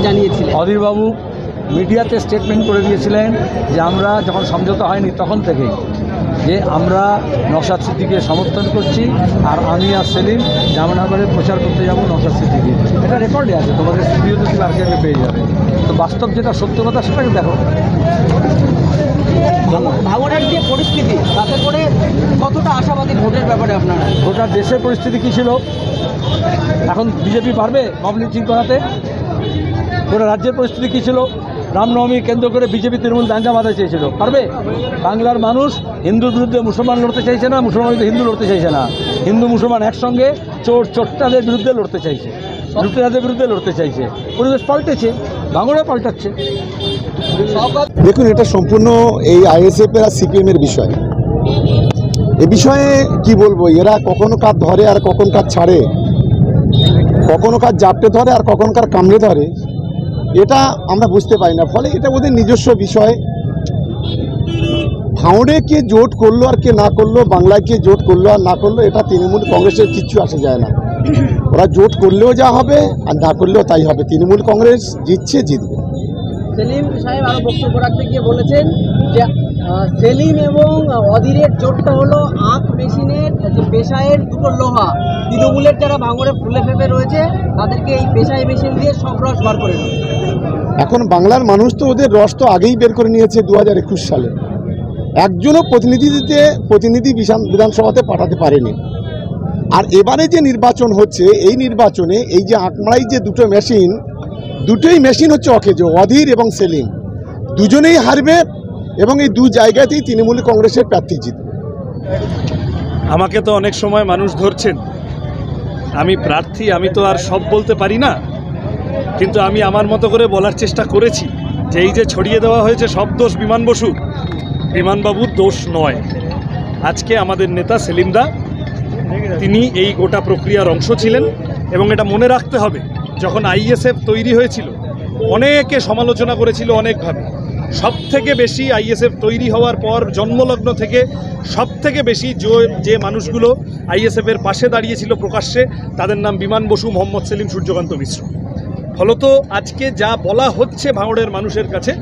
জানিয়েছিলেন? অধীরবাবু মিডিয়াতে স্টেটমেন্ট করে দিয়েছিলেন যে আমরা যখন সমঝোতা হয়নি তখন থেকেই যে আমরা নওশাদ সিদ্দিকীকে সমর্থন করছি, আর আমি আর সেলিম জামানগরে প্রচার করতে যাব নওশাদ সিদ্দিকী। এটা রেকর্ডে আছে, তোমাদের স্টুডিওতে তুমি আর্কাইভে পেয়ে যাবে। তো বাস্তব যেটা সত্য কথা সেটাকে দেখো। ভাঙড়ের যে পরিস্থিতি, তাতে করে কতটা আশাবাদী ভোটের ব্যাপারে আপনারা? গোটা দেশের পরিস্থিতি কী ছিল, এখন বিজেপি পারবে মবলিচিং করাতে? গোটা রাজ্যের পরিস্থিতি কী ছিল, রামনবমী কেন্দ্র করে বিজেপি তৃণমূল দাঙ্গা বাঁধতে চেয়েছিল, পারবে? বাংলার মানুষ হিন্দুর বিরুদ্ধে মুসলমান লড়তে চাইছে না, মুসলমান বিরুদ্ধে হিন্দু লড়তে চাইছে না, হিন্দু মুসলমান একসঙ্গে চোরটাদের বিরুদ্ধে লড়তে চাইছে, লুটেরাদের বিরুদ্ধে লড়তে চাইছে। পরিবেশ পাল্টেছে, ভাঙড়ে পাল্টাচ্ছে। দেখুন, এটা সম্পূর্ণ এই আইএসএফের আর সিপিএমের বিষয়। এ বিষয়ে কি বলবো, এরা কখনো কার ধরে আর কখন কার ছাড়ে, কখনো কার জাপটে ধরে আর কখন কার কামড়ে ধরে, এটা আমরা বুঝতে পারি না। ফলে এটা ওদের নিজস্ব বিষয়। ভাঙড়ে কে জোট করলো আর কে না করলো, বাংলায় কে জোট করলো আর না করলো, এটা তৃণমূল কংগ্রেসের কিচ্ছু আসে যায় না। ওরা জোট করলেও যা হবে আর না করলেও তাই হবে। তৃণমূল কংগ্রেস জিতছে, জিতবে। সেলিম সাহেব আরও বক্তব্য রাখতে গিয়ে বলেছেন যে সেলিম এবং অধীরের জোটটা হলো আখ মেশিনের যে পেশায়ের দুটো লোহা। তৃণমূলের যারা ভাঙড়ে ফুলে ফেপে রয়েছে তাদেরকে এই পেশায় মেশিন দিয়ে সব রস বার করে দেবে। এখন বাংলার মানুষ তো ওদের রস তো আগেই বের করে নিয়েছে 2021 সালে। একজনও প্রতিনিধি বিধানসভাতে পাঠাতে পারেনি। আর এবারে যে নির্বাচন হচ্ছে, এই নির্বাচনে এই যে আঁকমারাই যে দুটোই মেশিন হচ্ছে অকেজো, অধীর এবং সেলিম দুজনেই হারবে এবং এই দু জায়গাতেই তৃণমূল কংগ্রেসের প্রার্থী জিতবে। আমাকে তো অনেক সময় মানুষ ধরছেন আমি প্রার্থী, আমি তো আর সব বলতে পারি না, কিন্তু আমি আমার মতো করে বলার চেষ্টা করেছি যে এই যে ছড়িয়ে দেওয়া হয়েছে সব দোষ বিমান বসু, বিমানবাবুর দোষ নয়। আজকে আমাদের নেতা সেলিমদা তিনি এই গোটা প্রক্রিয়ার অংশ ছিলেন এবং এটা মনে রাখতে হবে, যখন আইএসএফ তৈরি হয়েছিল অনেকে সমালোচনা করেছিল অনেকভাবে। সবথেকে বেশি আইএসএফ তৈরি হওয়ার পর জন্মলগ্ন থেকে সবথেকে বেশি যে মানুষগুলো আইএসএফের পাশে দাঁড়িয়েছিল প্রকাশ্যে, তাদের নাম বিমান বসু, মোহাম্মদ সেলিম, সূর্যকান্ত মিশ্র। ফলত আজকে যা বলা হচ্ছে ভাঙড়ের মানুষের কাছে,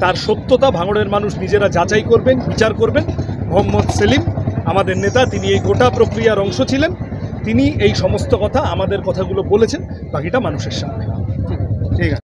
তার সত্যতা ভাঙড়ের মানুষ নিজেরা যাচাই করবেন, বিচার করবেন। মোহাম্মদ সেলিম আমাদের নেতা, তিনি এই গোটা প্রক্রিয়ার অংশ ছিলেন, তিনি এই সমস্ত কথা আমাদের কথাগুলো বলেছেন, বাকিটা মানুষের সামনে। ঠিক আছে।